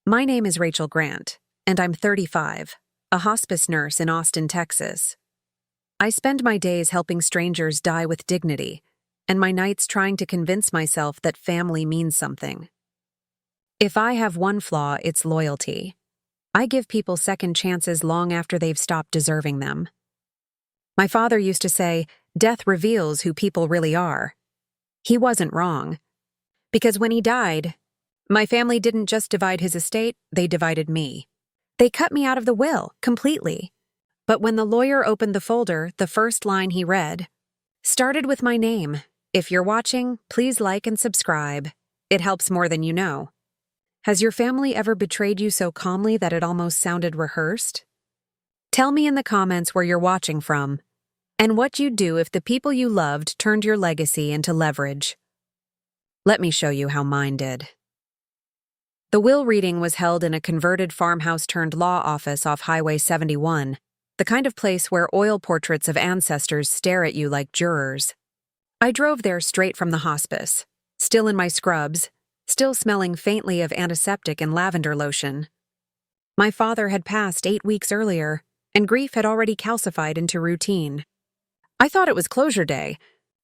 My name is Rachel Grant, and I'm 35, a hospice nurse in Austin, Texas. I spend my days helping strangers die with dignity, and my nights trying to convince myself that family means something. If I have one flaw, it's loyalty. I give people second chances long after they've stopped deserving them. My father used to say, "Death reveals who people really are." He wasn't wrong. Because when he died, my family didn't just divide his estate, they divided me. They cut me out of the will, completely. But when the lawyer opened the folder, the first line he read started with my name. If you're watching, please like and subscribe. It helps more than you know. Has your family ever betrayed you so calmly that it almost sounded rehearsed? Tell me in the comments where you're watching from, and what you'd do if the people you loved turned your legacy into leverage. Let me show you how mine did. The will reading was held in a converted farmhouse-turned-law office off Highway 71, the kind of place where oil portraits of ancestors stare at you like jurors. I drove there straight from the hospice, still in my scrubs, still smelling faintly of antiseptic and lavender lotion. My father had passed 8 weeks earlier, and grief had already calcified into routine. I thought it was closure day.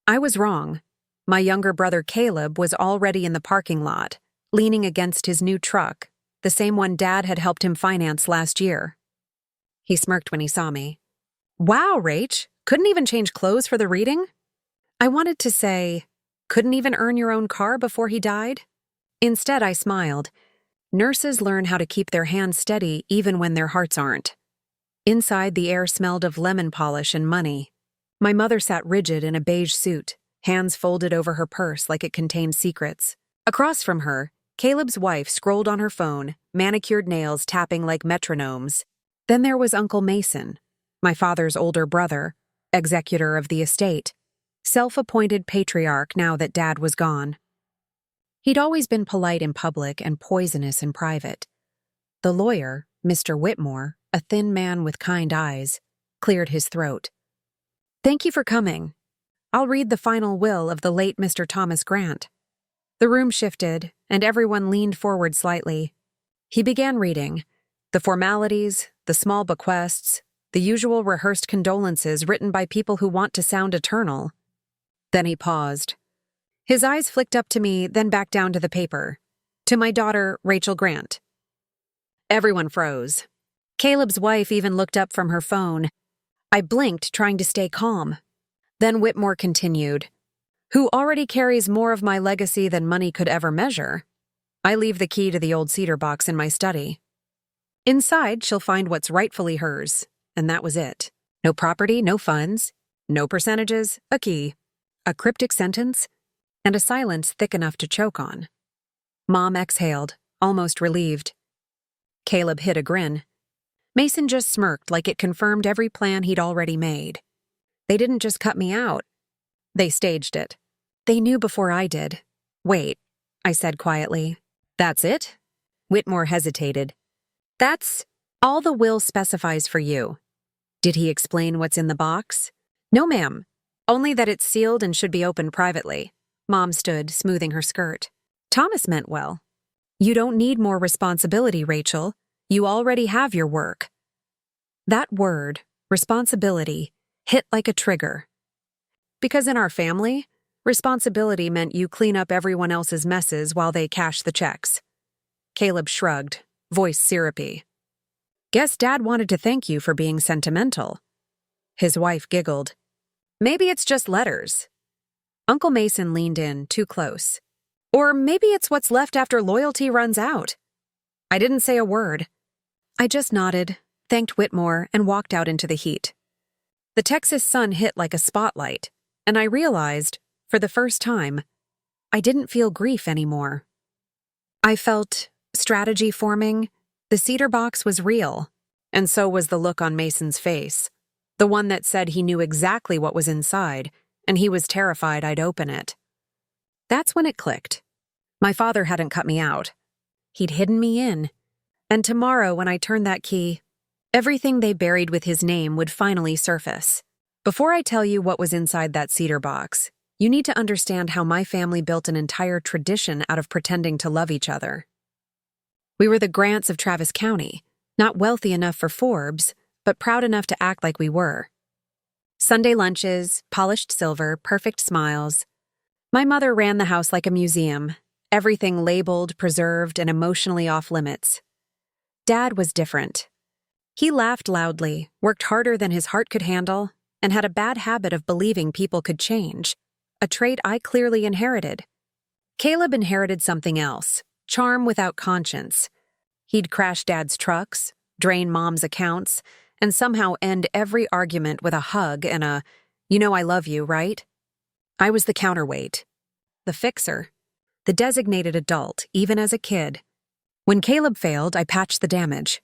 I was wrong. My younger brother Caleb was already in the parking lot, leaning against his new truck, the same one Dad had helped him finance last year. He smirked when he saw me. "Wow, Rach, couldn't even change clothes for the reading?" I wanted to say, "Couldn't even earn your own car before he died?" Instead, I smiled. Nurses learn how to keep their hands steady even when their hearts aren't. Inside, the air smelled of lemon polish and money. My mother sat rigid in a beige suit, hands folded over her purse like it contained secrets. Across from her, Caleb's wife scrolled on her phone, manicured nails tapping like metronomes. Then there was Uncle Mason, my father's older brother, executor of the estate, self-appointed patriarch now that Dad was gone. He'd always been polite in public and poisonous in private. The lawyer, Mr. Whitmore, a thin man with kind eyes, cleared his throat. "Thank you for coming. I'll read the final will of the late Mr. Thomas Grant." The room shifted, and everyone leaned forward slightly. He began reading. The formalities, the small bequests, the usual rehearsed condolences written by people who want to sound eternal. Then he paused. His eyes flicked up to me, then back down to the paper. "To my daughter, Rachel Grant." Everyone froze. Caleb's wife even looked up from her phone. I blinked, trying to stay calm. Then Whitmore continued, "Who already carries more of my legacy than money could ever measure. I leave the key to the old cedar box in my study. Inside, she'll find what's rightfully hers, and that was it. No property, no funds, no percentages, a key, a cryptic sentence, and a silence thick enough to choke on." Mom exhaled, almost relieved. Caleb hid a grin. Mason just smirked like it confirmed every plan he'd already made. They didn't just cut me out. They staged it. They knew before I did. "Wait," I said quietly. "That's it?" Whitmore hesitated. "That's all the will specifies for you." Did he explain what's in the box? "No, ma'am. Only that it's sealed and should be opened privately." Mom stood, smoothing her skirt. "Thomas meant well. You don't need more responsibility, Rachel. You already have your work." That word, responsibility, hit like a trigger. Because in our family, responsibility meant you clean up everyone else's messes while they cash the checks. Caleb shrugged, voice syrupy. "Guess Dad wanted to thank you for being sentimental." His wife giggled. "Maybe it's just letters." Uncle Mason leaned in, too close. "Or maybe it's what's left after loyalty runs out." I didn't say a word. I just nodded, thanked Whitmore, and walked out into the heat. The Texas sun hit like a spotlight, and I realized, for the first time, I didn't feel grief anymore. I felt strategy forming. The cedar box was real, and so was the look on Mason's face, the one that said he knew exactly what was inside, and he was terrified I'd open it. That's when it clicked. My father hadn't cut me out. He'd hidden me in, and tomorrow when I turned that key, everything they buried with his name would finally surface. Before I tell you what was inside that cedar box, you need to understand how my family built an entire tradition out of pretending to love each other. We were the Grants of Travis County, not wealthy enough for Forbes, but proud enough to act like we were. Sunday lunches, polished silver, perfect smiles. My mother ran the house like a museum, everything labeled, preserved, and emotionally off-limits. Dad was different. He laughed loudly, worked harder than his heart could handle, and had a bad habit of believing people could change, a trait I clearly inherited. Caleb inherited something else, charm without conscience. He'd crash Dad's trucks, drain Mom's accounts, and somehow end every argument with a hug and a, "You know I love you, right?" I was the counterweight, the fixer, the designated adult, even as a kid. When Caleb failed, I patched the damage.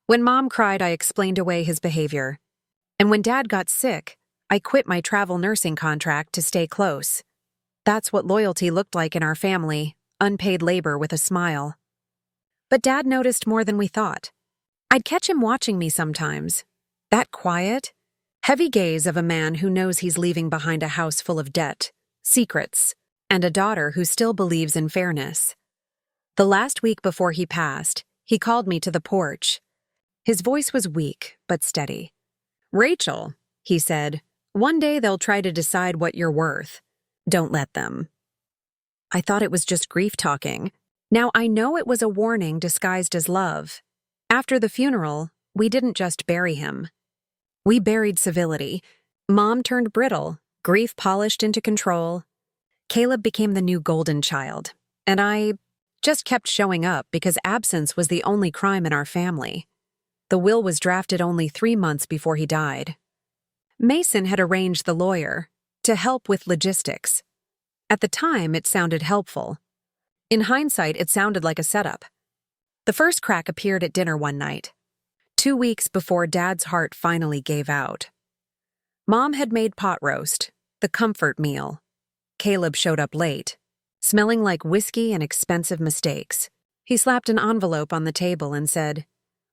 When Mom cried, I explained away his behavior. And when Dad got sick, I quit my travel nursing contract to stay close. That's what loyalty looked like in our family, unpaid labor with a smile. But Dad noticed more than we thought. I'd catch him watching me sometimes. That quiet, heavy gaze of a man who knows he's leaving behind a house full of debt, secrets, and a daughter who still believes in fairness. The last week before he passed, he called me to the porch. His voice was weak, but steady. "Rachel," he said, "one day they'll try to decide what you're worth. Don't let them." I thought it was just grief talking. Now I know it was a warning disguised as love. After the funeral, we didn't just bury him. We buried civility. Mom turned brittle, grief polished into control. Caleb became the new golden child, and I just kept showing up because absence was the only crime in our family. The will was drafted only 3 months before he died. Mason had arranged the lawyer to help with logistics. At the time, it sounded helpful. In hindsight, it sounded like a setup. The first crack appeared at dinner one night, 2 weeks before Dad's heart finally gave out. Mom had made pot roast, the comfort meal. Caleb showed up late, smelling like whiskey and expensive mistakes. He slapped an envelope on the table and said,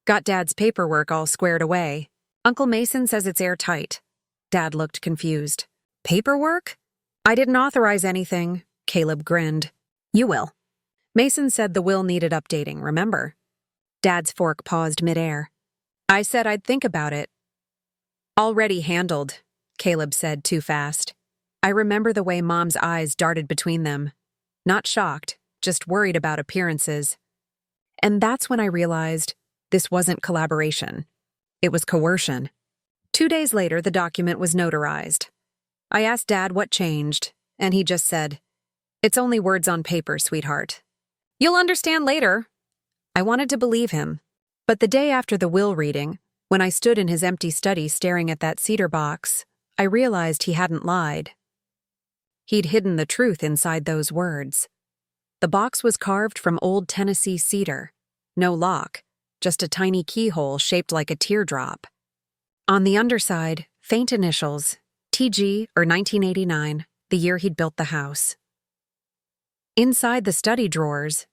"Got Dad's paperwork all squared away. Uncle Mason says it's airtight." Dad looked confused. "Paperwork? I didn't authorize anything." Caleb grinned. "You will." Mason said the will needed updating, remember? Dad's fork paused midair. I said I'd think about it. "Already handled," Caleb said too fast. I remember the way Mom's eyes darted between them. Not shocked, just worried about appearances. And that's when I realized this wasn't collaboration. It was coercion. 2 days later, the document was notarized. I asked Dad what changed, and he just said, "It's only words on paper, sweetheart. You'll understand later." I wanted to believe him. But the day after the will reading, when I stood in his empty study staring at that cedar box, I realized he hadn't lied. He'd hidden the truth inside those words. The box was carved from old Tennessee cedar. No lock, just a tiny keyhole shaped like a teardrop. On the underside, faint initials, TG or 1989, the year he'd built the house. Inside the study drawers,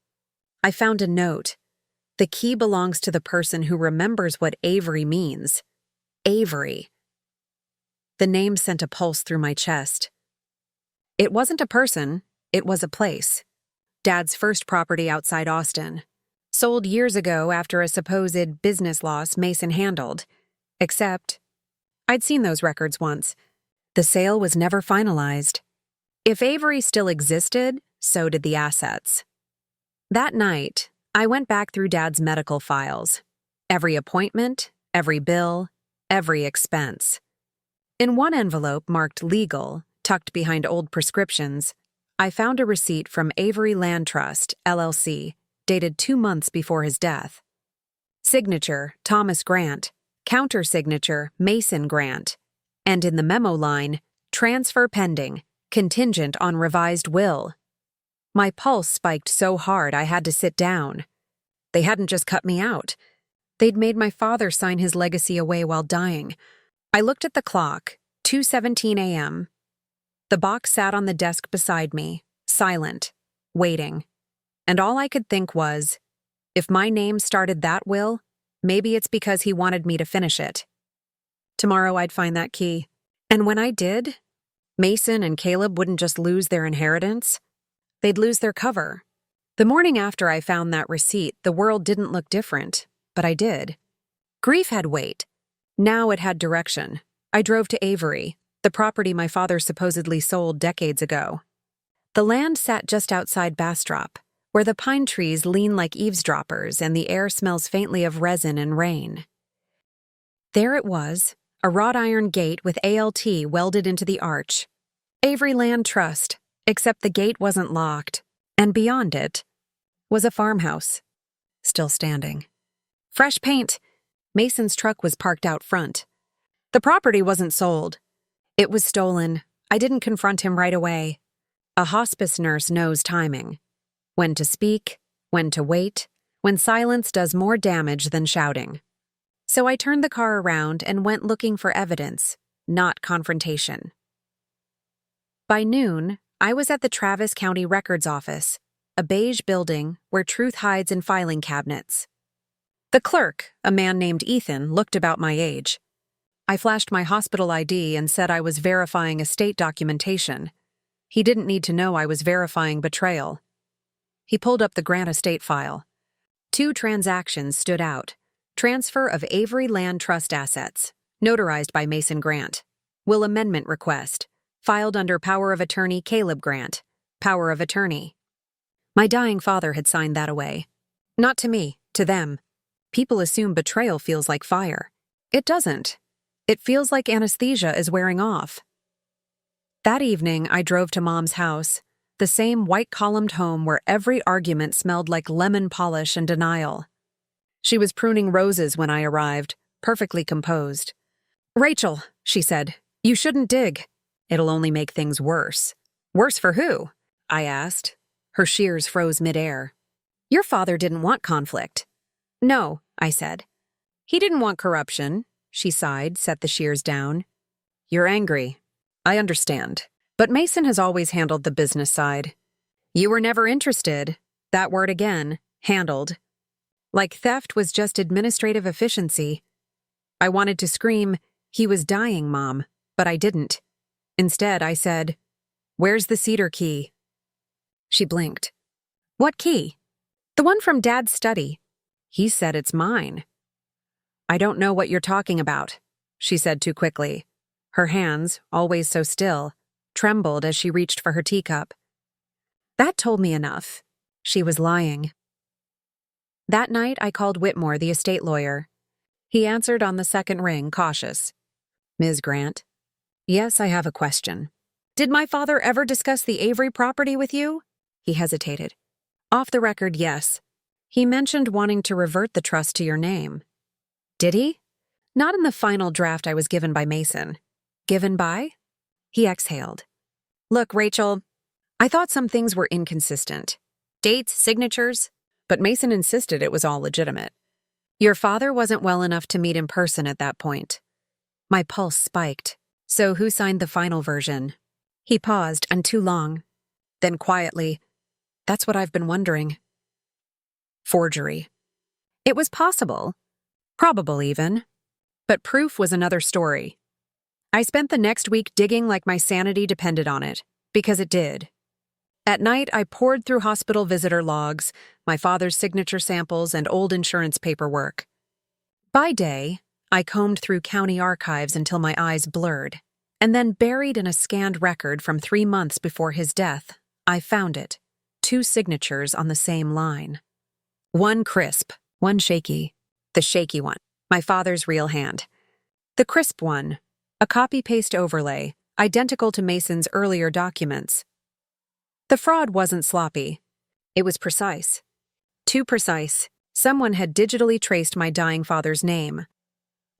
I found a note. The key belongs to the person who remembers what Avery means. Avery. The name sent a pulse through my chest. It wasn't a person, it was a place. Dad's first property outside Austin. Sold years ago after a supposed business loss Mason handled. Except, I'd seen those records once. The sale was never finalized. If Avery still existed, so did the assets. That night, I went back through Dad's medical files. Every appointment, every bill, every expense. In one envelope marked legal, tucked behind old prescriptions, I found a receipt from Avery Land Trust, LLC, dated 2 months before his death. Signature, Thomas Grant. Counter-signature, Mason Grant. And in the memo line, transfer pending, contingent on revised will. My pulse spiked so hard I had to sit down. They hadn't just cut me out. They'd made my father sign his legacy away while dying. I looked at the clock, 2:17 a.m. The box sat on the desk beside me, silent, waiting. And all I could think was, if my name started that will, maybe it's because he wanted me to finish it. Tomorrow I'd find that key. And when I did, Mason and Caleb wouldn't just lose their inheritance. They'd lose their cover. The morning after I found that receipt, the world didn't look different, but I did. Grief had weight. Now it had direction. I drove to Avery, the property my father supposedly sold decades ago. The land sat just outside Bastrop, where the pine trees lean like eavesdroppers and the air smells faintly of resin and rain. There it was, a wrought iron gate with ALT welded into the arch. Avery Land Trust, except the gate wasn't locked, and beyond it was a farmhouse, still standing. Fresh paint. Mason's truck was parked out front. The property wasn't sold. It was stolen. I didn't confront him right away. A hospice nurse knows timing. When to speak, when to wait, when silence does more damage than shouting. So I turned the car around and went looking for evidence, not confrontation. By noon, I was at the Travis County Records Office, a beige building where truth hides in filing cabinets. The clerk, a man named Ethan, looked about my age. I flashed my hospital ID and said I was verifying estate documentation. He didn't need to know I was verifying betrayal. He pulled up the Grant estate file. 2 transactions stood out. Transfer of Avery Land Trust assets, notarized by Mason Grant. Will amendment request, filed under power of attorney Caleb Grant. Power of attorney. My dying father had signed that away. Not to me, to them. People assume betrayal feels like fire. It doesn't. It feels like anesthesia is wearing off. That evening, I drove to Mom's house, the same white-columned home where every argument smelled like lemon polish and denial. She was pruning roses when I arrived, perfectly composed. "Rachel," she said, "you shouldn't dig. It'll only make things worse." "Worse for who?" I asked. Her shears froze midair. "Your father didn't want conflict." "No," I said. "He didn't want corruption." She sighed, set the shears down. "You're angry. I understand. But Mason has always handled the business side. You were never interested. That word again, handled. Like theft was just administrative efficiency. I wanted to scream, "He was dying, Mom," but I didn't. Instead, I said, "Where's the cedar key?" She blinked. "What key?" "The one from Dad's study." "He said it's mine." "I don't know what you're talking about," she said too quickly. Her hands, always so still, trembled as she reached for her teacup. That told me enough. She was lying. That night, I called Whitmore, the estate lawyer. He answered on the second ring, cautious. "Ms. Grant?" "Yes, I have a question." "Did my father ever discuss the Avery property with you?" He hesitated. "Off the record, yes. He mentioned wanting to revert the trust to your name." "Did he?" "Not in the final draft I was given by Mason." "Given by?" He exhaled. "Look, Rachel, I thought some things were inconsistent. Dates, signatures, but Mason insisted it was all legitimate. Your father wasn't well enough to meet in person at that point." My pulse spiked. "So who signed the final version?" He paused, and too long. Then quietly, "That's what I've been wondering." Forgery. It was possible. Probable even. But proof was another story. I spent the next week digging like my sanity depended on it, because it did. At night, I pored through hospital visitor logs, my father's signature samples, and old insurance paperwork. By day, I combed through county archives until my eyes blurred, and then buried in a scanned record from 3 months before his death, I found it. 2 signatures on the same line. One crisp, one shaky. The shaky one, my father's real hand. The crisp one, a copy-paste overlay, identical to Mason's earlier documents. The fraud wasn't sloppy. It was precise. Too precise. Someone had digitally traced my dying father's name.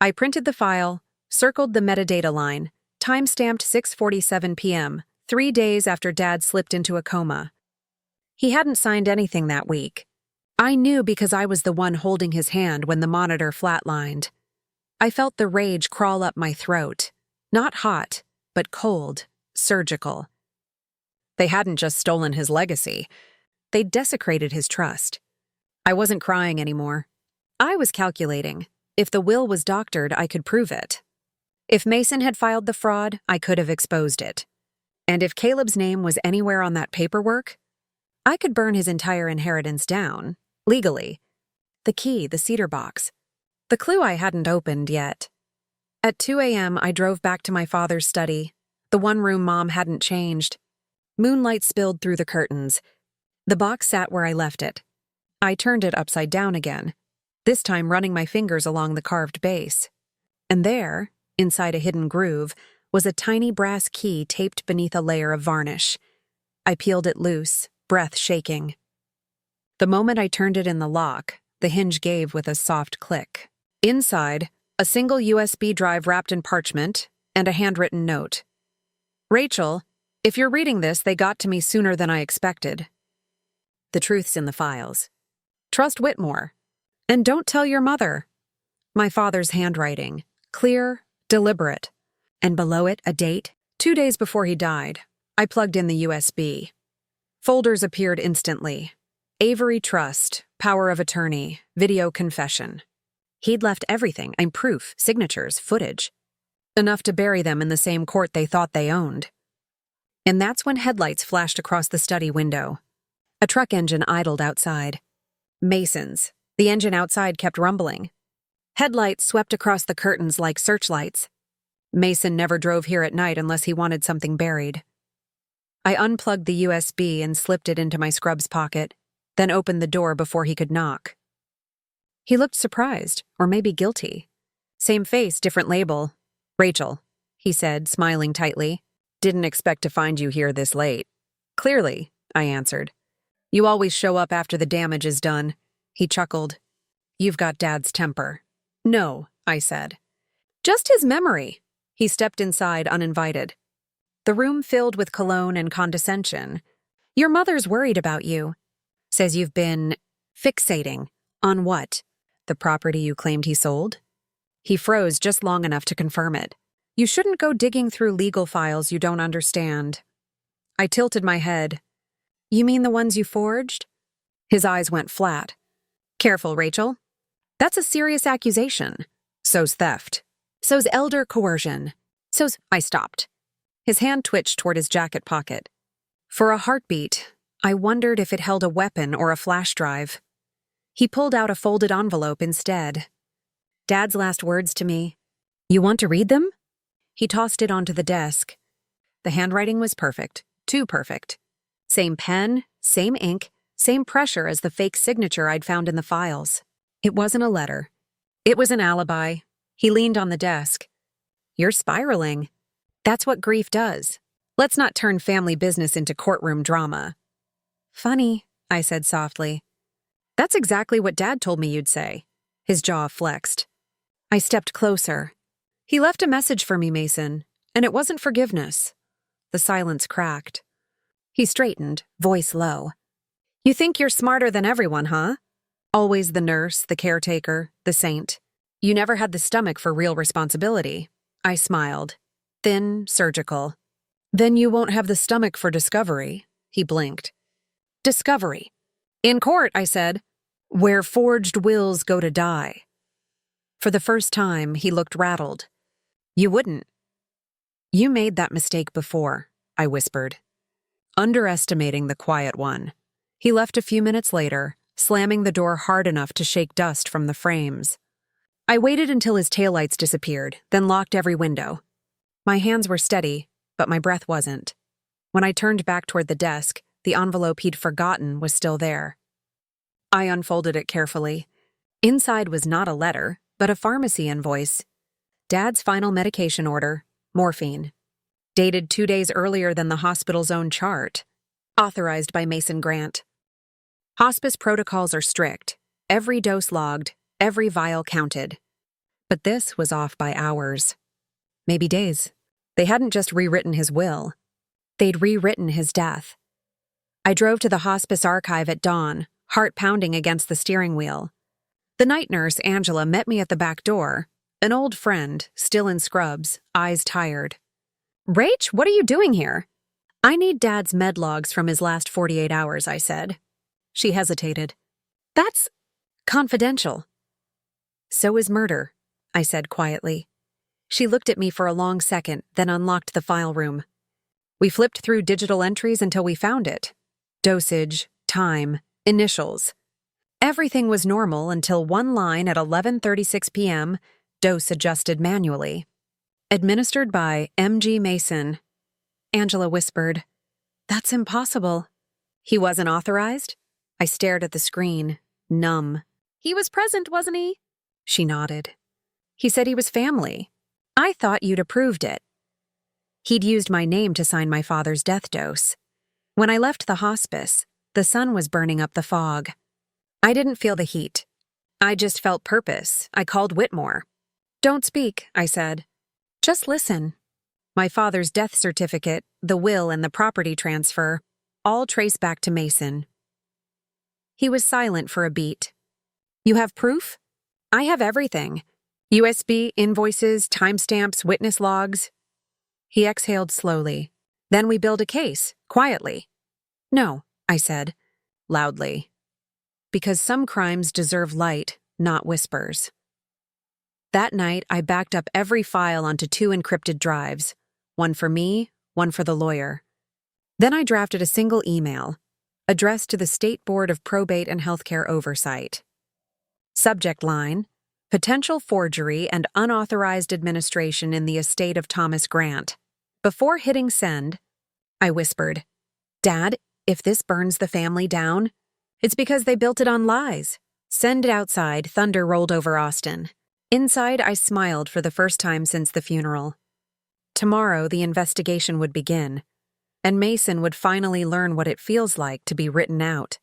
I printed the file, circled the metadata line, time-stamped 6:47 p.m., 3 days after Dad slipped into a coma. He hadn't signed anything that week. I knew because I was the one holding his hand when the monitor flatlined. I felt the rage crawl up my throat. Not hot, but cold, surgical. They hadn't just stolen his legacy. They'd desecrated his trust. I wasn't crying anymore. I was calculating. If the will was doctored, I could prove it. If Mason had filed the fraud, I could have exposed it. And if Caleb's name was anywhere on that paperwork, I could burn his entire inheritance down, legally. The key, the cedar box. The clue I hadn't opened yet. At 2 a.m., I drove back to my father's study, the one room Mom hadn't changed. Moonlight spilled through the curtains. The box sat where I left it. I turned it upside down again, this time running my fingers along the carved base. And there, inside a hidden groove, was a tiny brass key taped beneath a layer of varnish. I peeled it loose, breath shaking. The moment I turned it in the lock, the hinge gave with a soft click. Inside, a single USB drive wrapped in parchment and a handwritten note. Rachel, if you're reading this, they got to me sooner than I expected. The truth's in the files. Trust Whitmore. And don't tell your mother. My father's handwriting, clear, deliberate. And below it, a date, 2 days before he died. I plugged in the USB. Folders appeared instantly. Avery Trust, power of attorney, video confession. He'd left everything, proof, signatures, footage. Enough to bury them in the same court they thought they owned. And that's when headlights flashed across the study window. A truck engine idled outside. Mason's. The engine outside kept rumbling. Headlights swept across the curtains like searchlights. Mason never drove here at night unless he wanted something buried. I unplugged the USB and slipped it into my scrubs pocket, then opened the door before he could knock. He looked surprised, or maybe guilty. Same face, different label. Rachel, he said, smiling tightly. Didn't expect to find you here this late. Clearly, I answered. You always show up after the damage is done. He chuckled. You've got Dad's temper. No, I said. Just his memory. He stepped inside uninvited. The room filled with cologne and condescension. Your mother's worried about you. Says you've been fixating. On what? The property you claimed he sold? He froze just long enough to confirm it. You shouldn't go digging through legal files you don't understand. I tilted my head. You mean the ones you forged? His eyes went flat. Careful, Rachel. That's a serious accusation. So's theft. So's elder coercion. I stopped. His hand twitched toward his jacket pocket. For a heartbeat, I wondered if it held a weapon or a flash drive. He pulled out a folded envelope instead. Dad's last words to me. You want to read them? He tossed it onto the desk. The handwriting was perfect, too perfect. Same pen, same ink, same pressure as the fake signature I'd found in the files. It wasn't a letter. It was an alibi. He leaned on the desk. You're spiraling. That's what grief does. Let's not turn family business into courtroom drama. Funny, I said softly. That's exactly what Dad told me you'd say. His jaw flexed. I stepped closer. He left a message for me, Mason, and it wasn't forgiveness. The silence cracked. He straightened, voice low. You think you're smarter than everyone, huh? Always the nurse, the caretaker, the saint. You never had the stomach for real responsibility. I smiled. Thin, surgical. Then you won't have the stomach for discovery. He blinked. Discovery. In court, I said. Where forged wills go to die. For the first time, he looked rattled. You wouldn't. You made that mistake before, I whispered. Underestimating the quiet one. He left a few minutes later, slamming the door hard enough to shake dust from the frames. I waited until his taillights disappeared, then locked every window. My hands were steady, but my breath wasn't. When I turned back toward the desk, the envelope he'd forgotten was still there. I unfolded it carefully. Inside was not a letter, but a pharmacy invoice. Dad's final medication order, morphine. Dated 2 days earlier than the hospital's own chart. Authorized by Mason Grant. Hospice protocols are strict. Every dose logged, every vial counted. But this was off by hours. Maybe days. They hadn't just rewritten his will. They'd rewritten his death. I drove to the hospice archive at dawn, heart pounding against the steering wheel. The night nurse, Angela, met me at the back door. An old friend, still in scrubs, eyes tired. Rach, what are you doing here? I need Dad's med logs from his last 48 hours, I said. She hesitated. That's confidential. So is murder, I said quietly. She looked at me for a long second, then unlocked the file room. We flipped through digital entries until we found it. Dosage, time, initials. Everything was normal until one line at 11:36 p.m., dose adjusted manually. Administered by M.G. Mason. Angela whispered, "That's impossible." "He wasn't authorized?" I stared at the screen, numb. "He was present, wasn't he?" She nodded. "He said he was family. I thought you'd approved it." He'd used my name to sign my father's death dose. When I left the hospice, the sun was burning up the fog. I didn't feel the heat. I just felt purpose. I called Whitmore. "Don't speak," I said. "Just listen." My father's death certificate, the will, and the property transfer all trace back to Mason. He was silent for a beat. "You have proof?" "I have everything. USB, invoices, timestamps, witness logs." He exhaled slowly. "Then we build a case, quietly." "No," I said, loudly. Because some crimes deserve light, not whispers. That night, I backed up every file onto 2 encrypted drives, one for me, one for the lawyer. Then I drafted a single email, addressed to the State Board of Probate and Healthcare Oversight. Subject line: potential forgery and unauthorized administration in the estate of Thomas Grant. Before hitting send, I whispered, "Dad, if this burns the family down, it's because they built it on lies." Send outside, thunder rolled over Austin. Inside, I smiled for the first time since the funeral. Tomorrow, the investigation would begin, and Mason would finally learn what it feels like to be written out.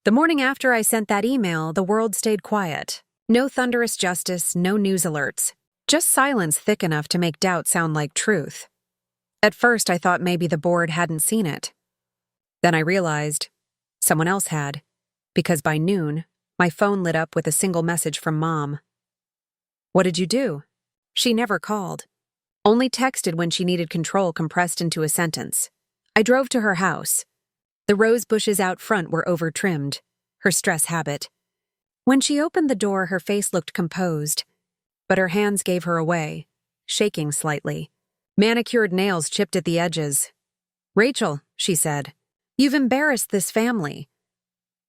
The morning after I sent that email, the world stayed quiet. No thunderous justice, no news alerts. Just silence thick enough to make doubt sound like truth. At first, I thought maybe the board hadn't seen it. Then I realized someone else had, because by noon, my phone lit up with a single message from Mom. "What did you do?" She never called. Only texted when she needed control compressed into a sentence. I drove to her house. The rose bushes out front were over-trimmed, her stress habit. When she opened the door, her face looked composed, but her hands gave her away, shaking slightly. Manicured nails chipped at the edges. "Rachel," she said, "you've embarrassed this family."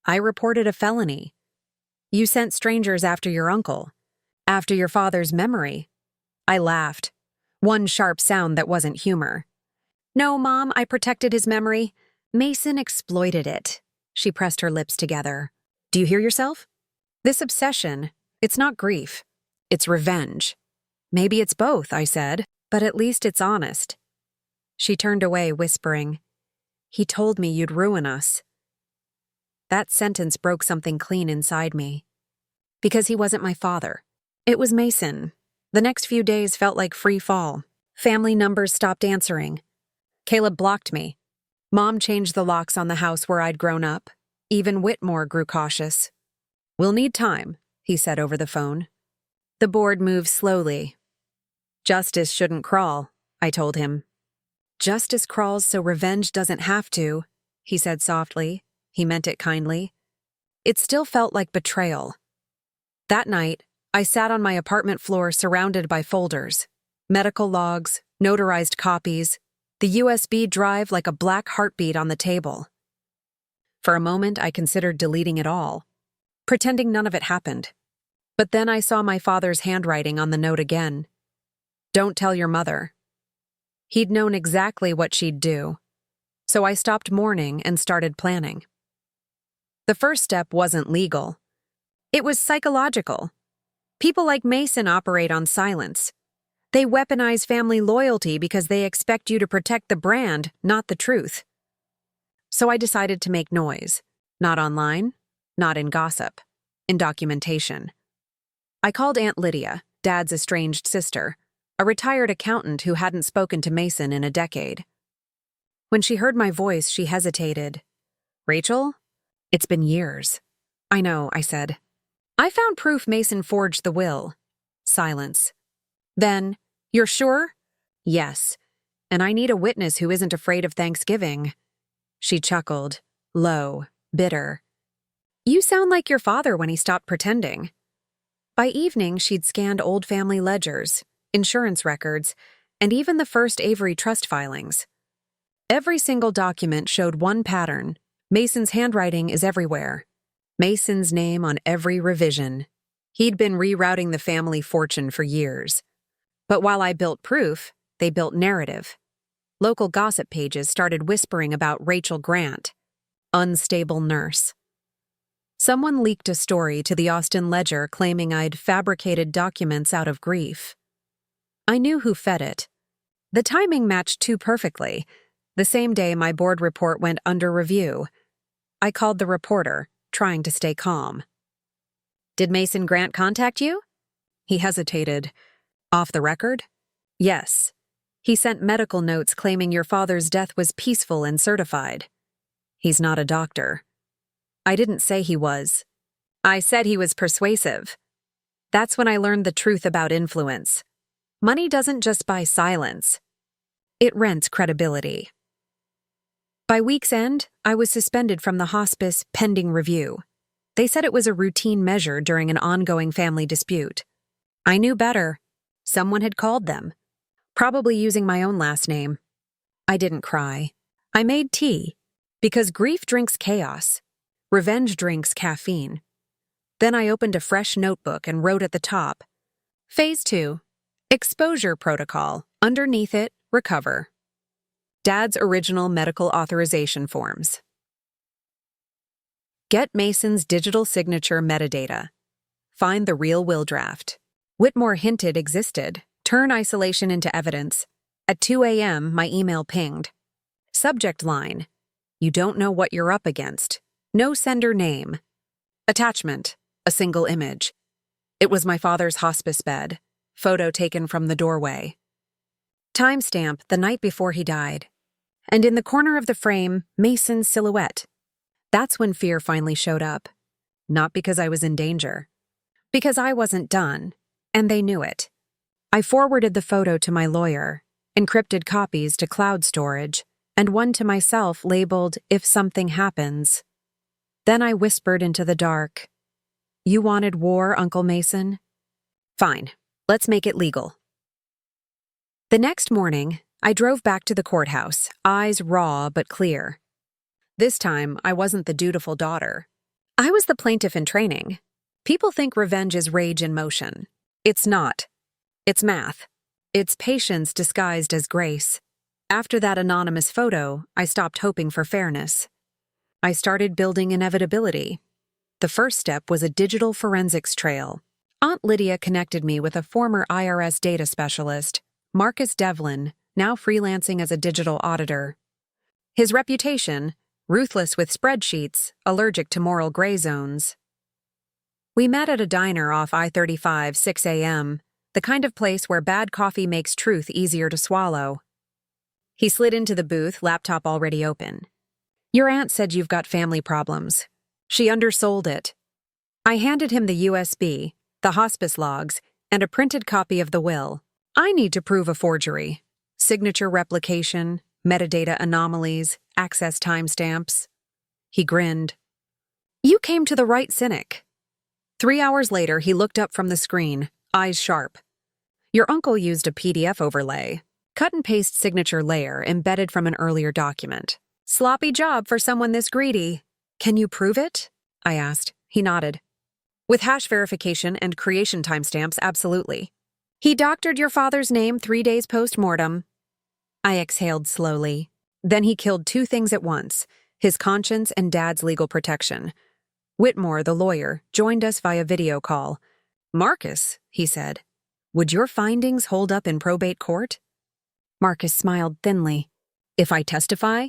"I reported a felony." "You sent strangers after your uncle, after your father's memory." I laughed. One sharp sound that wasn't humor. "No, Mom, I protected his memory. Mason exploited it." She pressed her lips together. "Do you hear yourself? This obsession, it's not grief. It's revenge." "Maybe it's both," I said, "but at least it's honest." She turned away, whispering, "He told me you'd ruin us." That sentence broke something clean inside me. Because he wasn't my father. It was Mason. The next few days felt like free fall. Family numbers stopped answering. Caleb blocked me. Mom changed the locks on the house where I'd grown up. Even Whitmore grew cautious. "We'll need time," he said over the phone. The board moved slowly. "Justice shouldn't crawl," I told him. "Justice crawls so revenge doesn't have to," he said softly. He meant it kindly. It still felt like betrayal. That night, I sat on my apartment floor surrounded by folders, medical logs, notarized copies, the USB drive like a black heartbeat on the table. For a moment, I considered deleting it all, pretending none of it happened. But then I saw my father's handwriting on the note again. "Don't tell your mother." He'd known exactly what she'd do, so I stopped mourning and started planning. The first step wasn't legal. It was psychological. People like Mason operate on silence. They weaponize family loyalty because they expect you to protect the brand, not the truth. So I decided to make noise. Not online, not in gossip, in documentation. I called Aunt Lydia, Dad's estranged sister, a retired accountant who hadn't spoken to Mason in a decade. When she heard my voice, she hesitated. "Rachel? It's been years." "I know," I said. "I found proof Mason forged the will." Silence. Then, "You're sure?" "Yes. And I need a witness who isn't afraid of Thanksgiving." She chuckled, low, bitter. "You sound like your father when he stopped pretending." By evening, she'd scanned old family ledgers, insurance records, and even the first Avery trust filings. Every single document showed one pattern, Mason's handwriting is everywhere. Mason's name on every revision. He'd been rerouting the family fortune for years. But while I built proof, they built narrative. Local gossip pages started whispering about Rachel Grant, unstable nurse. Someone leaked a story to the Austin Ledger claiming I'd fabricated documents out of grief. I knew who fed it. The timing matched too perfectly. The same day my board report went under review. I called the reporter, trying to stay calm. "Did Mason Grant contact you?" He hesitated. "Off the record?" "Yes. He sent medical notes claiming your father's death was peaceful and certified." "He's not a doctor." "I didn't say he was. I said he was persuasive." That's when I learned the truth about influence. Money doesn't just buy silence. It rents credibility. By week's end, I was suspended from the hospice pending review. They said it was a routine measure during an ongoing family dispute. I knew better. Someone had called them, probably using my own last name. I didn't cry. I made tea, because grief drinks chaos. Revenge drinks caffeine. Then I opened a fresh notebook and wrote at the top, Phase 2, Exposure Protocol. Underneath it, Recover. Dad's original medical authorization forms. Get Mason's digital signature metadata. Find the real will draft. Whitmore hinted existed. Turn isolation into evidence. At 2 a.m., my email pinged. Subject line: You don't know what you're up against. No sender name. Attachment: a single image. It was my father's hospice bed. Photo taken from the doorway. Timestamp: the night before he died. And in the corner of the frame, Mason's silhouette. That's when fear finally showed up. Not because I was in danger. Because I wasn't done, and they knew it. I forwarded the photo to my lawyer, encrypted copies to cloud storage, and one to myself labeled, If Something Happens. Then I whispered into the dark, You wanted war, Uncle Mason? Fine, let's make it legal. The next morning, I drove back to the courthouse, eyes raw but clear. This time, I wasn't the dutiful daughter. I was the plaintiff in training. People think revenge is rage in motion. It's not. It's math. It's patience disguised as grace. After that anonymous photo, I stopped hoping for fairness. I started building inevitability. The first step was a digital forensics trail. Aunt Lydia connected me with a former IRS data specialist, Marcus Devlin, now freelancing as a digital auditor. His reputation: ruthless with spreadsheets, allergic to moral gray zones. We met at a diner off I-35, 6 a.m., the kind of place where bad coffee makes truth easier to swallow. He slid into the booth, laptop already open. Your aunt said you've got family problems. She undersold it. I handed him the USB, the hospice logs, and a printed copy of the will. I need to prove a forgery. Signature replication, metadata anomalies, access timestamps. He grinned. You came to the right cynic. 3 hours later, he looked up from the screen, eyes sharp. Your uncle used a PDF overlay, cut and paste signature layer embedded from an earlier document. Sloppy job for someone this greedy. Can you prove it? I asked. He nodded. With hash verification and creation timestamps, absolutely. He doctored your father's name 3 days post-mortem. I exhaled slowly. Then he killed 2 things at once, his conscience and Dad's legal protection. Whitmore, the lawyer, joined us via video call. Marcus, he said, would your findings hold up in probate court? Marcus smiled thinly. If I testify,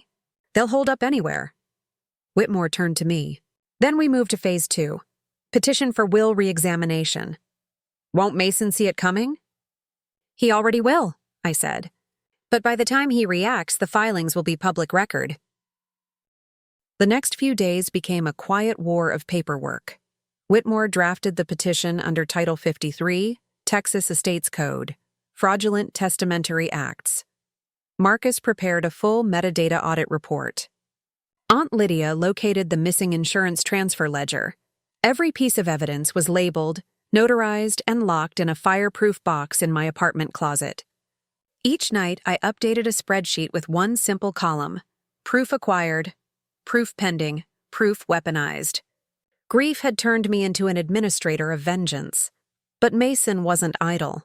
they'll hold up anywhere. Whitmore turned to me. Then we moved to phase 2. Petition for will re-examination. Won't Mason see it coming? He already will, I said. But by the time he reacts, the filings will be public record. The next few days became a quiet war of paperwork. Whitmore drafted the petition under Title 53, Texas Estates Code, Fraudulent Testamentary Acts. Marcus prepared a full metadata audit report. Aunt Lydia located the missing insurance transfer ledger. Every piece of evidence was labeled, notarized, and locked in a fireproof box in my apartment closet. Each night, I updated a spreadsheet with one simple column: proof acquired, proof pending, proof weaponized. Grief had turned me into an administrator of vengeance. But Mason wasn't idle.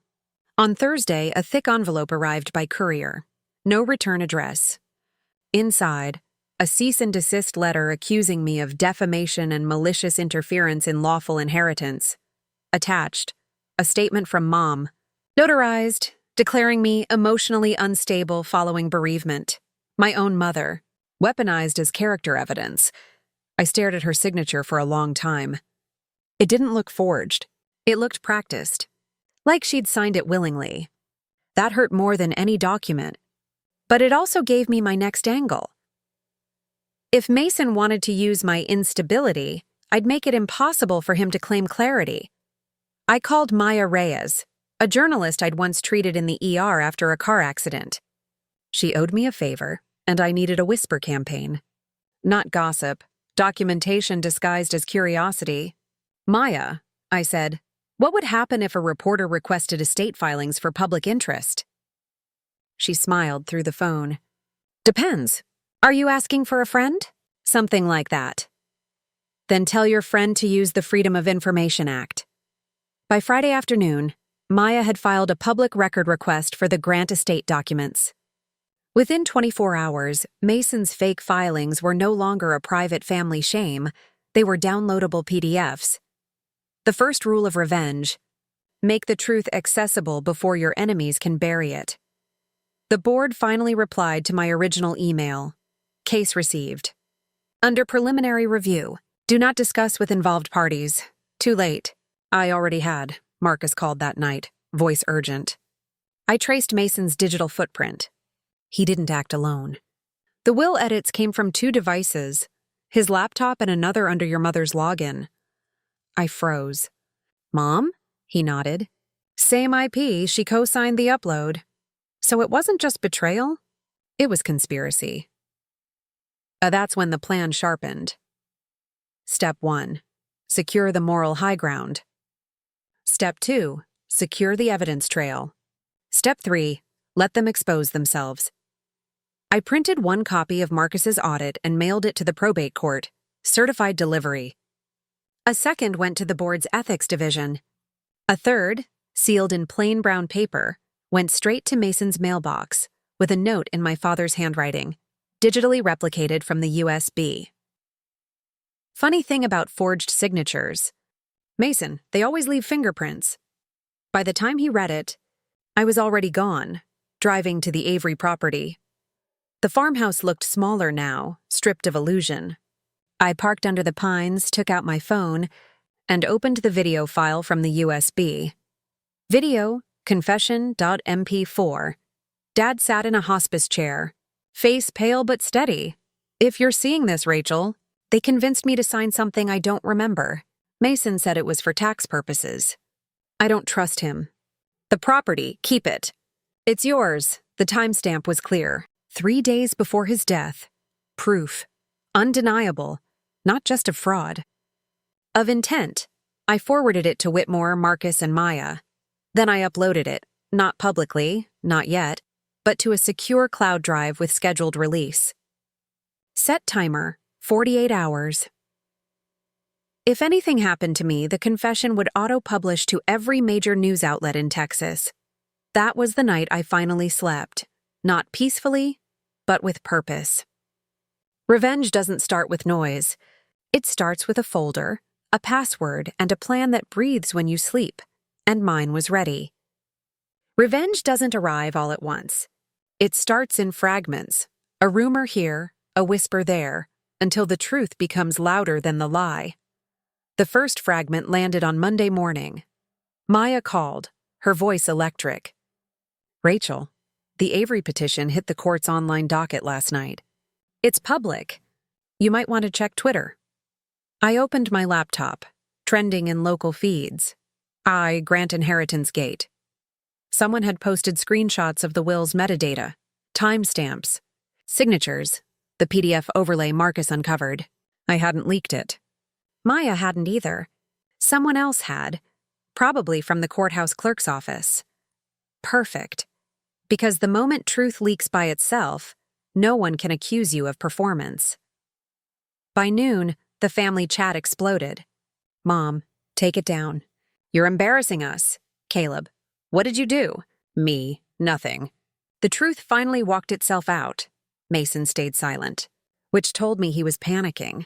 On Thursday, a thick envelope arrived by courier. No return address. Inside, a cease and desist letter accusing me of defamation and malicious interference in lawful inheritance. Attached, a statement from Mom, notarized, declaring me emotionally unstable following bereavement. My own mother, weaponized as character evidence. I stared at her signature for a long time. It didn't look forged. It looked practiced, like she'd signed it willingly. That hurt more than any document. But it also gave me my next angle. If Mason wanted to use my instability, I'd make it impossible for him to claim clarity. I called Maya Reyes, a journalist I'd once treated in the ER after a car accident. She owed me a favor, and I needed a whisper campaign. Not gossip, documentation disguised as curiosity. Maya, I said, what would happen if a reporter requested estate filings for public interest? She smiled through the phone. Depends. Are you asking for a friend? Something like that. Then tell your friend to use the Freedom of Information Act. By Friday afternoon, Maya had filed a public record request for the Grant estate documents. Within 24 hours, Mason's fake filings were no longer a private family shame, they were downloadable PDFs. The first rule of revenge: make the truth accessible before your enemies can bury it. The board finally replied to my original email. Case received. Under preliminary review, do not discuss with involved parties. Too late. I already had, Marcus called that night, voice urgent. I traced Mason's digital footprint. He didn't act alone. The will edits came from 2 devices, his laptop and another under your mother's login. I froze. Mom? He nodded. Same IP, she co-signed the upload. So it wasn't just betrayal? It was conspiracy. That's when the plan sharpened. Step 1. Secure the moral high ground. Step 2. Secure the evidence trail. Step 3. Let them expose themselves. I printed 1 copy of Marcus's audit and mailed it to the probate court, certified delivery. A second went to the board's ethics division. A third, sealed in plain brown paper, went straight to Mason's mailbox, with a note in my father's handwriting, digitally replicated from the USB. Funny thing about forged signatures. Mason, they always leave fingerprints. By the time he read it, I was already gone, driving to the Avery property. The farmhouse looked smaller now, stripped of illusion. I parked under the pines, took out my phone, and opened the video file from the USB. Video, confession.mp4. Dad sat in a hospice chair, face pale but steady. If you're seeing this, Rachel, they convinced me to sign something I don't remember. Mason said it was for tax purposes. I don't trust him. The property, keep it. It's yours. The timestamp was clear. 3 days before his death. Proof. Undeniable. Not just of fraud. Of intent. I forwarded it to Whitmore, Marcus, and Maya. Then I uploaded it, not publicly, not yet, but to a secure cloud drive with scheduled release. Set timer, 48 hours. If anything happened to me, the confession would auto-publish to every major news outlet in Texas. That was the night I finally slept. Not peacefully, but with purpose. Revenge doesn't start with noise. It starts with a folder, a password, and a plan that breathes when you sleep. And mine was ready. Revenge doesn't arrive all at once. It starts in fragments, a rumor here, a whisper there, until the truth becomes louder than the lie. The first fragment landed on Monday morning. Maya called, her voice electric. Rachel, the Avery petition hit the court's online docket last night. It's public. You might want to check Twitter. I opened my laptop, trending in local feeds. Grant inheritance gate. Someone had posted screenshots of the will's metadata, timestamps, signatures, the PDF overlay Marcus uncovered. I hadn't leaked it. Maya hadn't either. Someone else had, probably from the courthouse clerk's office. Perfect. Because the moment truth leaks by itself, no one can accuse you of performance. By noon, the family chat exploded. Mom, take it down. You're embarrassing us. Caleb, what did you do? Me, nothing. The truth finally walked itself out. Mason stayed silent, which told me he was panicking.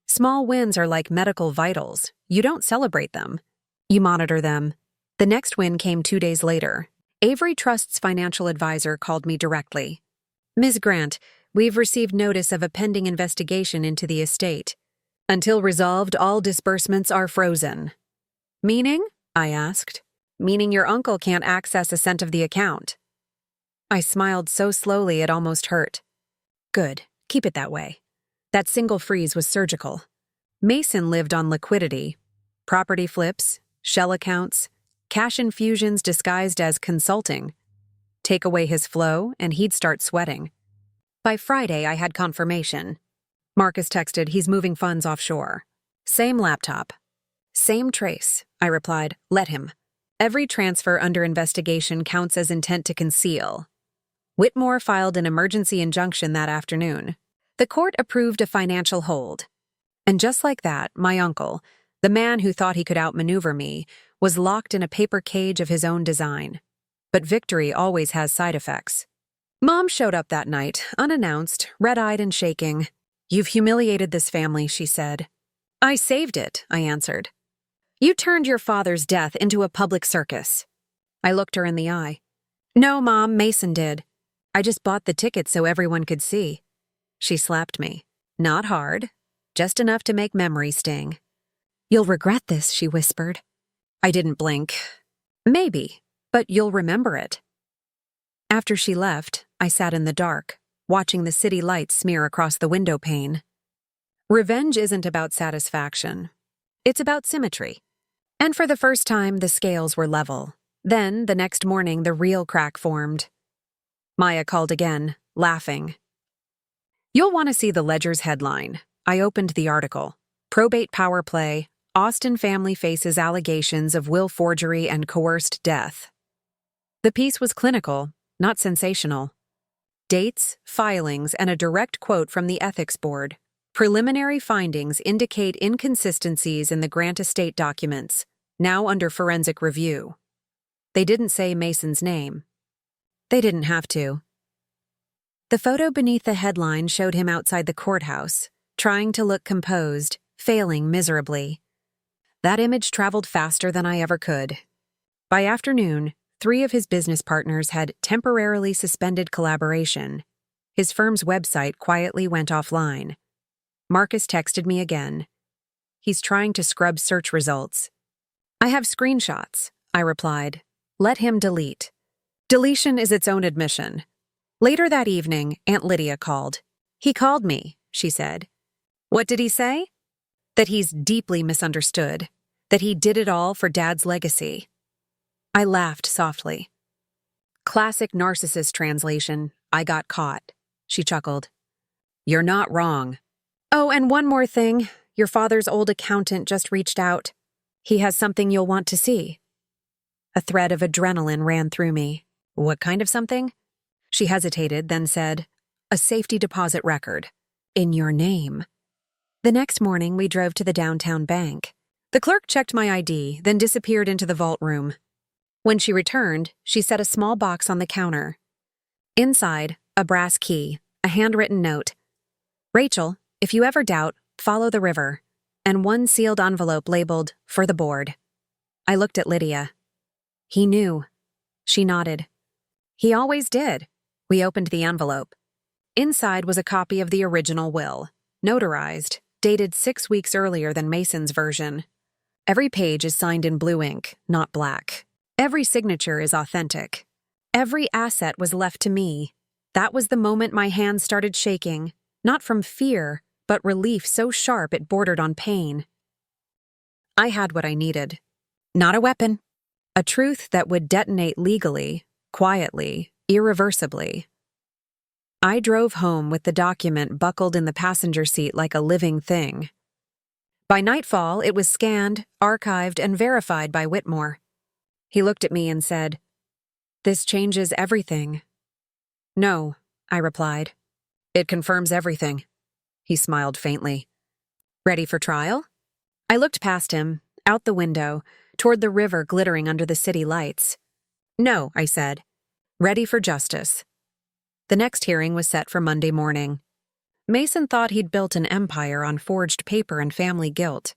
Small wins are like medical vitals. You don't celebrate them. You monitor them. The next win came 2 days later. Avery Trust's financial advisor called me directly. Ms. Grant, we've received notice of a pending investigation into the estate. Until resolved, all disbursements are frozen. Meaning? I asked. Meaning your uncle can't access a cent of the account. I smiled so slowly it almost hurt. Good, keep it that way. That single freeze was surgical. Mason lived on liquidity. Property flips, shell accounts, cash infusions disguised as consulting. Take away his flow, and he'd start sweating. By Friday, I had confirmation. Marcus texted he's moving funds offshore. Same laptop. Same trace, I replied, let him. Every transfer under investigation counts as intent to conceal. Whitmore filed an emergency injunction that afternoon. The court approved a financial hold. And just like that, my uncle, the man who thought he could outmaneuver me, was locked in a paper cage of his own design. But victory always has side effects. Mom showed up that night, unannounced, red-eyed and shaking. You've humiliated this family, she said. I saved it, I answered. You turned your father's death into a public circus. I looked her in the eye. No, Mom, Mason did. I just bought the ticket so everyone could see. She slapped me. Not hard, just enough to make memory sting. You'll regret this, she whispered. I didn't blink. Maybe, but you'll remember it. After she left, I sat in the dark, watching the city lights smear across the window pane. Revenge isn't about satisfaction. It's about symmetry. And for the first time, the scales were level. Then, the next morning, the real crack formed. Maya called again, laughing. You'll want to see the Ledger's headline. I opened the article. Probate power play. Austin family faces allegations of will forgery and coerced death. The piece was clinical, not sensational. Dates, filings, and a direct quote from the ethics board. Preliminary findings indicate inconsistencies in the Grant estate documents, now under forensic review. They didn't say Mason's name. They didn't have to. The photo beneath the headline showed him outside the courthouse, trying to look composed, failing miserably. That image traveled faster than I ever could. By afternoon, 3 of his business partners had temporarily suspended collaboration. His firm's website quietly went offline. Marcus texted me again. He's trying to scrub search results. I have screenshots, I replied. Let him delete. Deletion is its own admission. Later that evening, Aunt Lydia called. He called me, she said. What did he say? That he's deeply misunderstood. That he did it all for Dad's legacy. I laughed softly. Classic narcissist translation, I got caught, she chuckled. You're not wrong. Oh, and one more thing. Your father's old accountant just reached out. He has something you'll want to see. A thread of adrenaline ran through me. What kind of something? She hesitated, then said, a safety deposit record. In your name. The next morning, we drove to the downtown bank. The clerk checked my ID, then disappeared into the vault room. When she returned, she set a small box on the counter. Inside, a brass key, a handwritten note. Rachel, if you ever doubt, follow the river. And one sealed envelope labeled, for the board. I looked at Lydia. He knew. She nodded. He always did. We opened the envelope. Inside was a copy of the original will, notarized, dated 6 weeks earlier than Mason's version. Every page is signed in blue ink, not black. Every signature is authentic. Every asset was left to me. That was the moment my hands started shaking, not from fear, but relief so sharp it bordered on pain. I had what I needed. Not a weapon. A truth that would detonate legally, quietly, irreversibly. I drove home with the document buckled in the passenger seat like a living thing. By nightfall, it was scanned, archived, and verified by Whitmore. He looked at me and said, "This changes everything." "No," I replied. "It confirms everything." He smiled faintly. Ready for trial? I looked past him, out the window, toward the river glittering under the city lights. No, I said. Ready for justice. The next hearing was set for Monday morning. Mason thought he'd built an empire on forged paper and family guilt.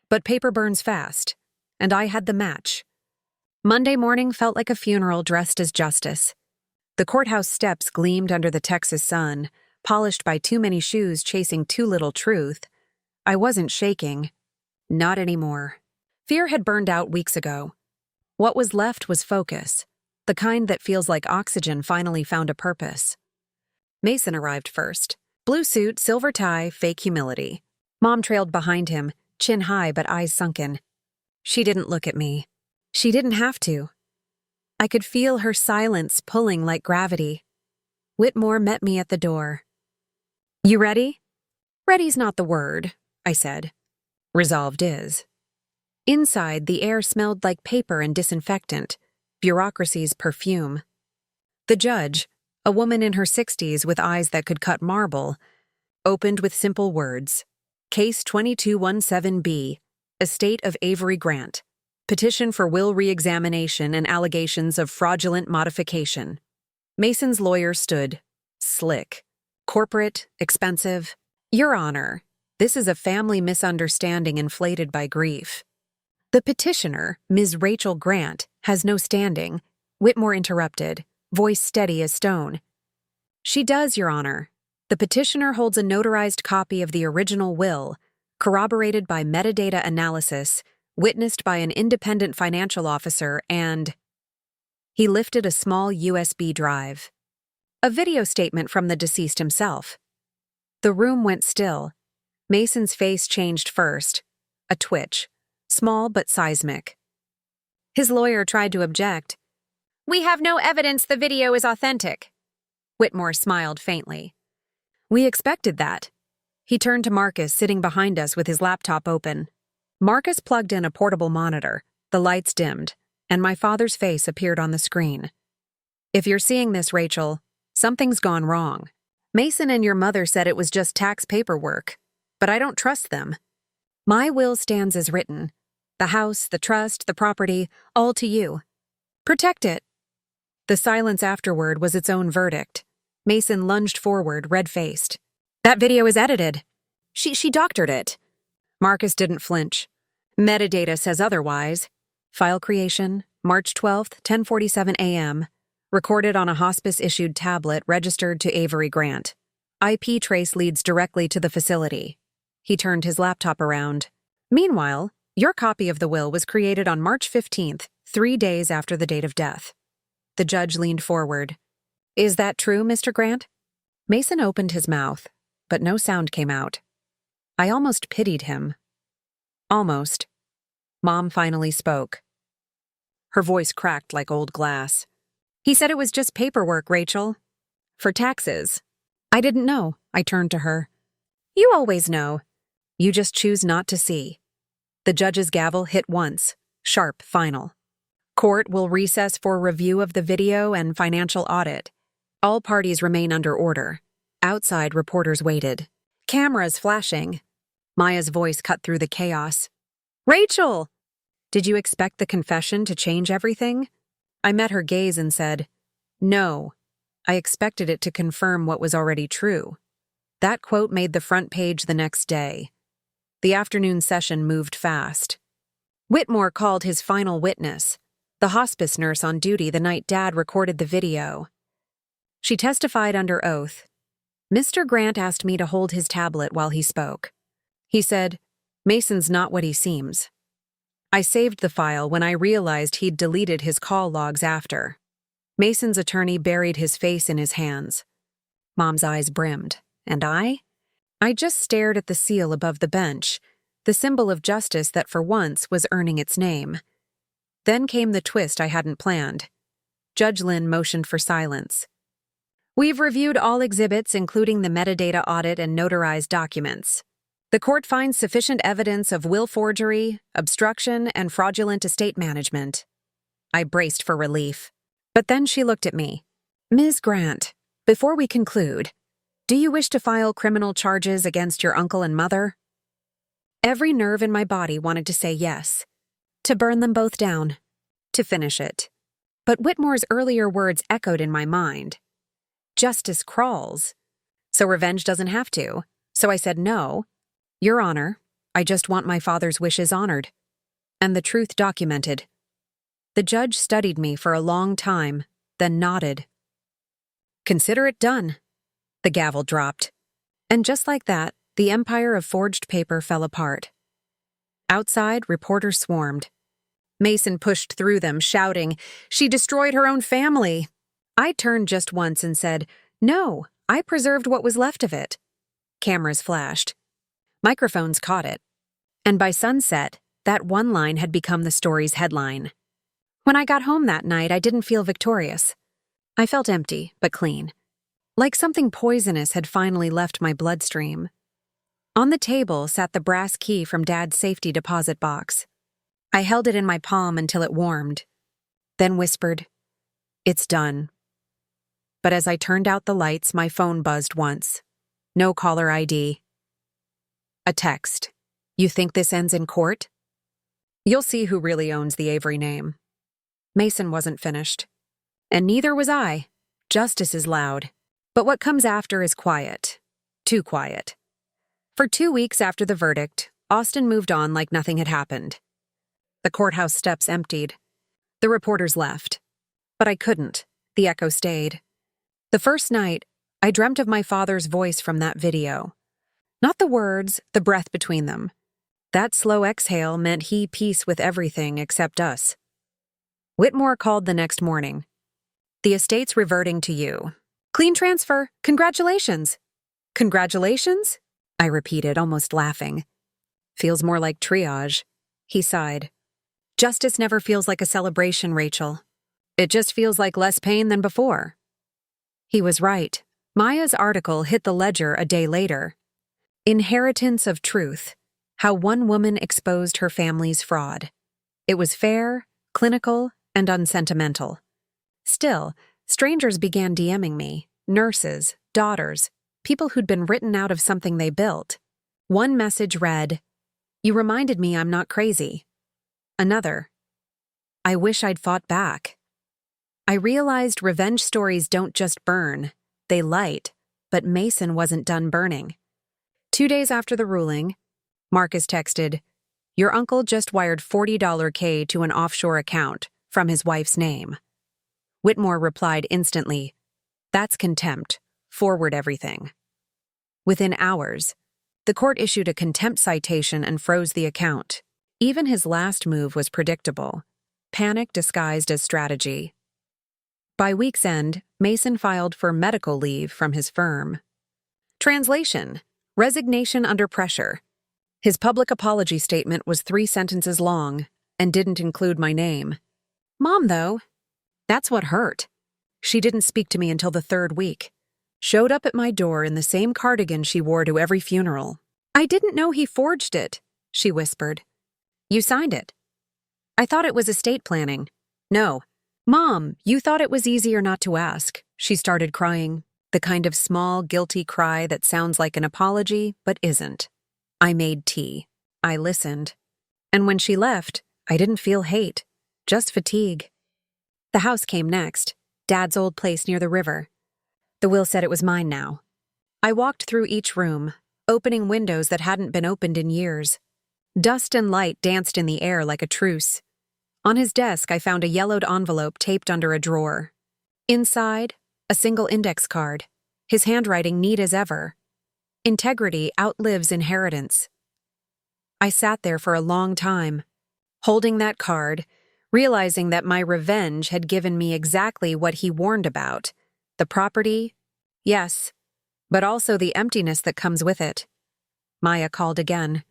But paper burns fast, and I had the match. Monday morning felt like a funeral dressed as justice. The courthouse steps gleamed under the Texas sun, polished by too many shoes chasing too little truth. I wasn't shaking. Not anymore. Fear had burned out weeks ago. What was left was focus, the kind that feels like oxygen finally found a purpose. Mason arrived first. Blue suit, silver tie, fake humility. Mom trailed behind him, chin high but eyes sunken. She didn't look at me. She didn't have to. I could feel her silence pulling like gravity. Whitmore met me at the door. You ready? Ready's not the word, I said. Resolved is. Inside, the air smelled like paper and disinfectant, bureaucracy's perfume. The judge, a woman in her 60s with eyes that could cut marble, opened with simple words. Case 2217B, Estate of Avery Grant. Petition for will re-examination and allegations of fraudulent modification. Mason's lawyer stood, slick, corporate, expensive. Your Honor, this is a family misunderstanding inflated by grief. The petitioner, Ms. Rachel Grant, has no standing, Whitmore interrupted, voice steady as stone. She does, Your Honor. The petitioner holds a notarized copy of the original will, corroborated by metadata analysis, witnessed by an independent financial officer, and he lifted a small USB drive. A video statement from the deceased himself. The room went still. Mason's face changed first, a twitch, small but seismic. His lawyer tried to object. We have no evidence the video is authentic. Whitmore smiled faintly. We expected that. He turned to Marcus sitting behind us with his laptop open. Marcus plugged in a portable monitor, the lights dimmed, and my father's face appeared on the screen. If you're seeing this, Rachel, something's gone wrong. Mason and your mother said it was just tax paperwork, but I don't trust them. My will stands as written. The house, the trust, the property, all to you. Protect it. The silence afterward was its own verdict. Mason lunged forward, red-faced. That video is edited. She doctored it. Marcus didn't flinch. Metadata says otherwise. File creation, March 12th, 10:47 a.m. Recorded on a hospice-issued tablet registered to Avery Grant. IP trace leads directly to the facility. He turned his laptop around. Meanwhile, your copy of the will was created on March 15th, 3 days after the date of death. The judge leaned forward. Is that true, Mr. Grant? Mason opened his mouth, but no sound came out. I almost pitied him. Almost. Mom finally spoke. Her voice cracked like old glass. He said it was just paperwork, Rachel. For taxes. I didn't know. I turned to her. You always know. You just choose not to see. The judge's gavel hit once, sharp, final. Court will recess for review of the video and financial audit. All parties remain under order. Outside, reporters waited. Cameras flashing. Maya's voice cut through the chaos. Rachel! Did you expect the confession to change everything? I met her gaze and said, No. I expected it to confirm what was already true. That quote made the front page the next day. The afternoon session moved fast. Whitmore called his final witness, the hospice nurse on duty the night Dad recorded the video. She testified under oath. Mr. Grant asked me to hold his tablet while he spoke. He said, Mason's not what he seems. I saved the file when I realized he'd deleted his call logs after. Mason's attorney buried his face in his hands. Mom's eyes brimmed. And I just stared at the seal above the bench, the symbol of justice that for once was earning its name. Then came the twist I hadn't planned. Judge Lynn motioned for silence. We've reviewed all exhibits, including the metadata audit and notarized documents. The court finds sufficient evidence of will forgery, obstruction, and fraudulent estate management. I braced for relief. But then she looked at me. Ms. Grant, before we conclude, do you wish to file criminal charges against your uncle and mother? Every nerve in my body wanted to say yes, to burn them both down, to finish it. But Whitmore's earlier words echoed in my mind. Justice crawls, so revenge doesn't have to. So I said no. Your Honor, I just want my father's wishes honored, and the truth documented. The judge studied me for a long time, then nodded. Consider it done. The gavel dropped. And just like that, the empire of forged paper fell apart. Outside, reporters swarmed. Mason pushed through them, shouting, "She destroyed her own family." I turned just once and said, "No, I preserved what was left of it." Cameras flashed. Microphones caught it. And by sunset, that one line had become the story's headline. When I got home that night, I didn't feel victorious. I felt empty, but clean. Like something poisonous had finally left my bloodstream. On the table sat the brass key from Dad's safety deposit box. I held it in my palm until it warmed, then whispered, "It's done." But as I turned out the lights, my phone buzzed once. No caller ID. A text. "You think this ends in court? You'll see who really owns the Avery name." Mason wasn't finished. And neither was I. Justice is loud. But what comes after is quiet. Too quiet. For 2 weeks after the verdict, Austin moved on like nothing had happened. The courthouse steps emptied. The reporters left. But I couldn't. The echo stayed. The first night, I dreamt of my father's voice from that video. Not the words, the breath between them. That slow exhale meant he peace with everything except us. Whitmore called the next morning. "The estate's reverting to you. Clean transfer. Congratulations." "Congratulations?" I repeated, almost laughing. "Feels more like triage." He sighed. "Justice never feels like a celebration, Rachel. It just feels like less pain than before." He was right. Maya's article hit the ledger a day later. Inheritance of Truth: How One Woman Exposed Her Family's Fraud. It was fair, clinical, and unsentimental. Still, strangers began DMing me, nurses, daughters, people who'd been written out of something they built. One message read, "You reminded me I'm not crazy." Another, "I wish I'd fought back." I realized revenge stories don't just burn, they light, but Mason wasn't done burning. 2 days after the ruling, Marcus texted, "Your uncle just wired $40K to an offshore account from his wife's name." Whitmore replied instantly, "That's contempt. Forward everything." Within hours, the court issued a contempt citation and froze the account. Even his last move was predictable. Panic disguised as strategy. By week's end, Mason filed for medical leave from his firm. Translation: Resignation under pressure. His public apology statement was 3 sentences long and didn't include my name. Mom, though, that's what hurt. She didn't speak to me until the 3rd week. Showed up at my door in the same cardigan she wore to every funeral. "I didn't know he forged it," she whispered. "You signed it." "I thought it was estate planning." "No." "Mom, you thought it was easier not to ask." She started crying, the kind of small, guilty cry that sounds like an apology but isn't. I made tea. I listened. And when she left, I didn't feel hate, just fatigue. The house came next, Dad's old place near the river. The will said it was mine now. I walked through each room, opening windows that hadn't been opened in years. Dust and light danced in the air like a truce. On his desk, I found a yellowed envelope taped under a drawer. Inside, a single index card, his handwriting neat as ever. Integrity outlives inheritance. I sat there for a long time, holding that card, realizing that my revenge had given me exactly what he warned about. The property, yes, but also the emptiness that comes with it. Maya called again.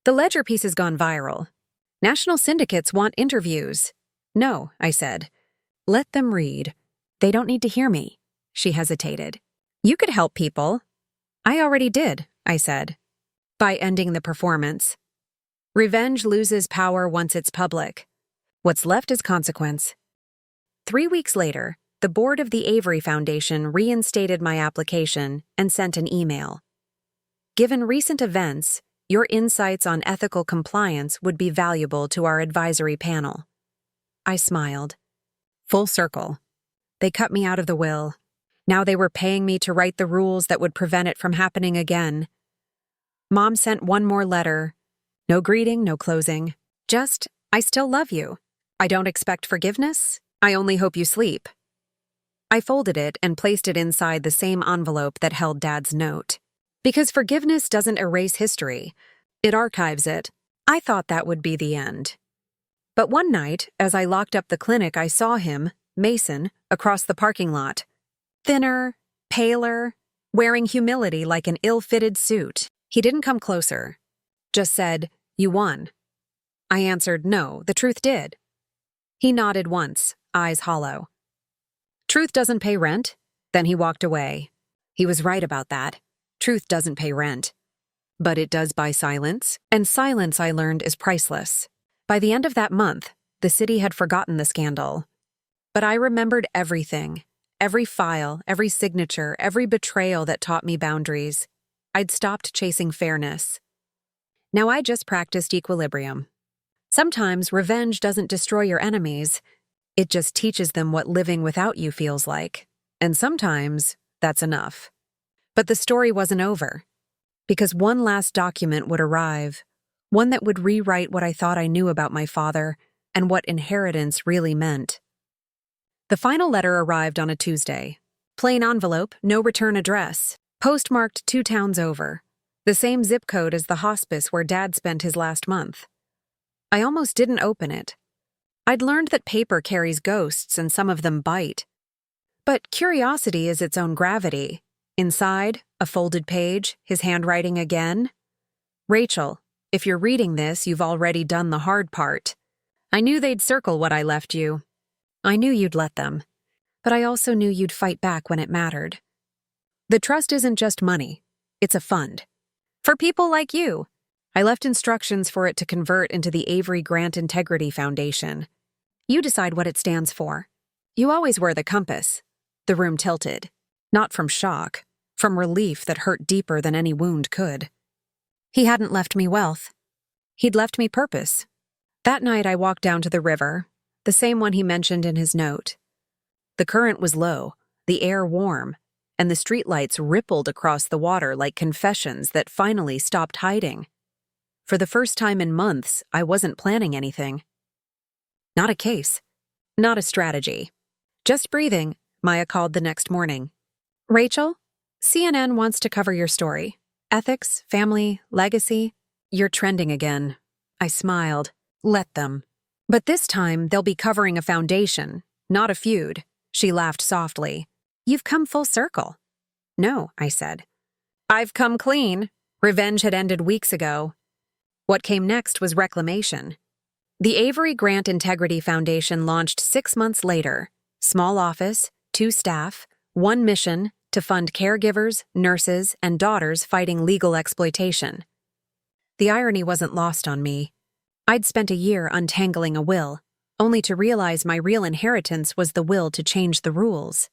"The ledger piece has gone viral. National syndicates want interviews." "No," I said. "Let them read. They don't need to hear me." She hesitated. "You could help people." "I already did," I said. "By ending the performance. Revenge loses power once it's public. What's left is consequence." 3 weeks later, the board of the Avery Foundation reinstated my application and sent an email. Given recent events, Your insights on ethical compliance would be valuable to our advisory panel. I smiled. Full circle. They cut me out of the will. Now they were paying me to write the rules that would prevent it from happening again. Mom sent one more letter. No greeting, no closing. Just, I still love you. I don't expect forgiveness. I only hope you sleep. I folded it and placed it inside the same envelope that held Dad's note. Because forgiveness doesn't erase history, it archives it. I thought that would be the end. But one night, as I locked up the clinic, I saw him, Mason, across the parking lot. Thinner, paler, wearing humility like an ill-fitted suit. He didn't come closer. Just said, "You won." I answered, "No, the truth did." He nodded once, eyes hollow. "Truth doesn't pay rent?" Then he walked away. He was right about that. Truth doesn't pay rent. But it does buy silence, and silence, I learned, is priceless. By the end of that month, the city had forgotten the scandal. But I remembered everything. Every file, every signature, every betrayal that taught me boundaries. I'd stopped chasing fairness. Now I just practiced equilibrium. Sometimes revenge doesn't destroy your enemies. It just teaches them what living without you feels like. And sometimes that's enough. But the story wasn't over. Because one last document would arrive. One that would rewrite what I thought I knew about my father and what inheritance really meant. The final letter arrived on a Tuesday. Plain envelope, no return address. Postmarked 2 towns over. The same zip code as the hospice where Dad spent his last month. I almost didn't open it. I'd learned that paper carries ghosts and some of them bite. But curiosity is its own gravity. Inside, a folded page, his handwriting again. "Rachel, if you're reading this, you've already done the hard part. I knew they'd circle what I left you. I knew you'd let them. But I also knew you'd fight back when it mattered. The trust isn't just money. It's a fund. For people like you." I left instructions for it to convert into the Avery Grant Integrity Foundation. You decide what it stands for. You always were the compass. The room tilted. Not from shock, from relief that hurt deeper than any wound could. He hadn't left me wealth. He'd left me purpose. That night I walked down to the river, the same one he mentioned in his note. The current was low, the air warm, and the streetlights rippled across the water like confessions that finally stopped hiding. For the first time in months, I wasn't planning anything. Not a case. Not a strategy. Just breathing, Maya called the next morning. "Rachel, CNN wants to cover your story. Ethics, family, legacy. You're trending again." I smiled. Let them. "But this time, they'll be covering a foundation, not a feud." She laughed softly. "You've come full circle." "No," I said. "I've come clean. Revenge had ended weeks ago." What came next was reclamation. The Avery Grant Integrity Foundation launched 6 months later. Small office, 2 staff, 1 mission to fund caregivers, nurses, and daughters fighting legal exploitation. The irony wasn't lost on me. I'd spent a year untangling a will, only to realize my real inheritance was the will to change the rules.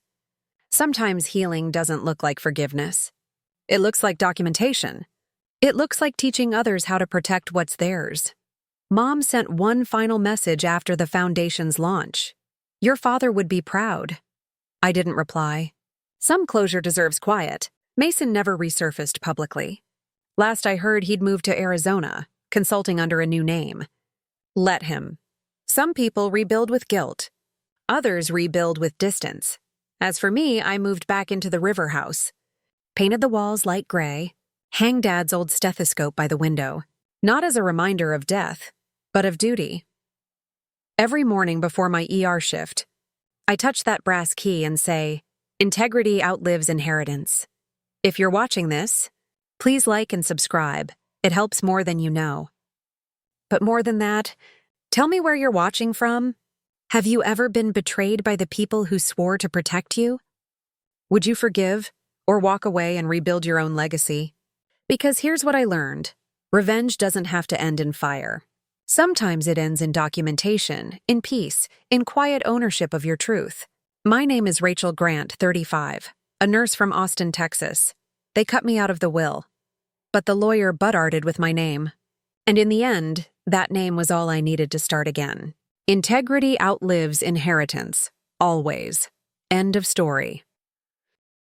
Sometimes healing doesn't look like forgiveness. It looks like documentation. It looks like teaching others how to protect what's theirs. Mom sent one final message after the foundation's launch. "Your father would be proud." I didn't reply. Some closure deserves quiet. Mason never resurfaced publicly. Last I heard, he'd moved to Arizona, consulting under a new name. Let him. Some people rebuild with guilt. Others rebuild with distance. As for me, I moved back into the river house. Painted the walls light gray. Hang Dad's old stethoscope by the window. Not as a reminder of death, but of duty. Every morning before my ER shift, I touch that brass key and say, "Integrity outlives inheritance." If you're watching this, please like and subscribe. It helps more than you know. But more than that, tell me where you're watching from. Have you ever been betrayed by the people who swore to protect you? Would you forgive or walk away and rebuild your own legacy? Because here's what I learned. Revenge doesn't have to end in fire. Sometimes it ends in documentation, in peace, in quiet ownership of your truth. My name is Rachel Grant, 35, a nurse from Austin, Texas. They cut me out of the will. but the lawyer butt-arted with my name. And in the end, that name was all I needed to start again. Integrity outlives inheritance. Always. End of story.